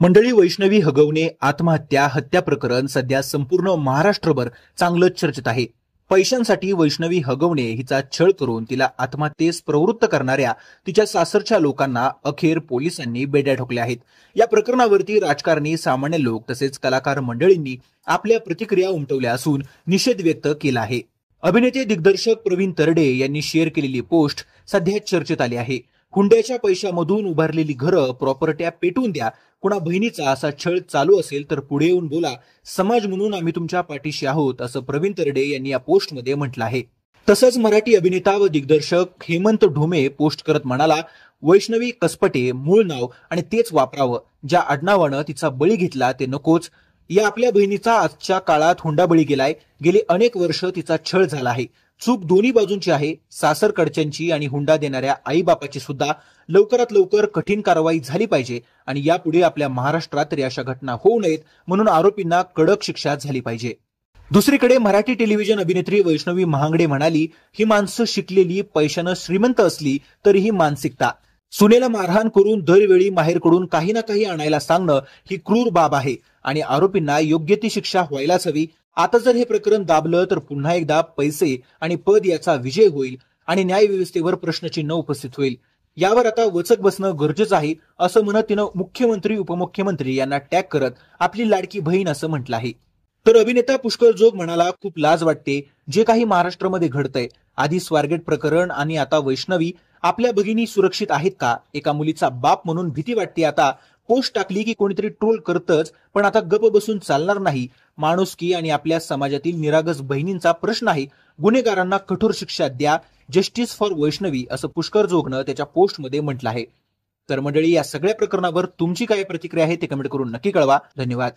मंडळी, वैष्णवी हगवणे हत्या प्रकरण सध्या संपूर्ण महाराष्ट्रभर चांगलंच चर्चेत आहे. पैशांसाठी वैष्णवी हगवणे हिचा छळ करून तिला आत्महत्येस प्रवृत्त करणाऱ्या तिच्या सासरच्या लोकांना अखेर पोलिसांनी बेड्या ठोकल्या आहेत. या प्रकरणावरती राजकारणी, सामान्य लोक तसेच कलाकार मंडळींनी आपल्या प्रतिक्रिया उमटवल्या असून निषेध व्यक्त केला आहे. अभिनेते दिग्दर्शक प्रवीण तरडे यांनी शेअर केलेली पोस्ट सध्या चर्चेत आली आहे. हुंड्याच्या पैशामधून उभारलेली घरं, प्रॉपर्ट्या पेटवून द्या. कुणा बहिणीचा असा छळ चालू असेल तर पुढे येऊन बोला. समाज म्हणून आम्ही तुमच्या पाठीशी आहोत, असं प्रवीण तरडे यांनी या पोस्टमध्ये म्हटलं आहे. तसंच मराठी अभिनेता व दिग्दर्शक हेमंत ढोमे पोस्ट करत म्हणाला, वैष्णवी कसपटे मूळ नाव आणि तेच वापरावं. ज्या आडनावानं तिचा बळी घेतला ते नकोच. या आपल्या बहिणीचा आजच्या काळात हुंडाबळी गेलाय. गेली अनेक वर्ष तिचा छळ झाला आहे. चूक दोन्ही बाजूंची आहे, सासरकडच्यांची आणि हुंडा देणाऱ्या आईबापाची सुद्धा. लवकरात लवकर कठीण कारवाई झाली पाहिजे आणि यापुढे आपल्या महाराष्ट्रात तरी अशा घटना होऊ नयेत म्हणून आरोपींना कडक शिक्षा झाली पाहिजे. दुसरीकडे मराठी टेलिव्हिजन अभिनेत्री वैष्णवी महांगडे म्हणाली, ही माणसं शिकलेली, पैशानं श्रीमंत असली तरी ही मानसिकता. सुनेला मारहाण करून दरवेळी माहेरकडून काही ना काही आणायला सांगणं ही क्रूर बाब आहे आणि आरोपींना योग्य ती शिक्षा व्हायलाच हवी. आता जर हे प्रकरण दाबलं तर पुन्हा एकदा पैसे आणि पद याचा विजय होईल आणि न्यायव्यवस्थेवर प्रश्नचिन्ह उपस्थित होईल. यावर आता वचक बसणं गरजेचं आहे, असं म्हणत तिनं मुख्यमंत्री, उपमुख्यमंत्री यांना टॅग करत आपली लाडकी बहीण असं म्हटलं आहे. तर अभिनेता पुष्कर जोग म्हणाला, खूप लाज वाटते जे काही महाराष्ट्रामध्ये घडतंय. आधी स्वारगेट प्रकरण आणि आता वैष्णवी. आपल्या भगिनी सुरक्षित आहेत का? एका मुलीचा बाप म्हणून भीती वाटते. आता पोस्ट टाकली की कोणीतरी ट्रोल करतच, पण आता गप बसून चालणार नाही. माणुसकी आणि आपल्या समाजातील निरागस बहिणींचा प्रश्न आहे. गुन्हेगारांना कठोर शिक्षा द्या. जस्टिस फॉर वैष्णवी, असं पुष्कर जोगनं त्याच्या पोस्टमध्ये म्हटलं आहे. तर मंडळी, या सगळ्या प्रकरणावर तुमची काय प्रतिक्रिया आहे ते कमेंट करून नक्की कळवा. धन्यवाद.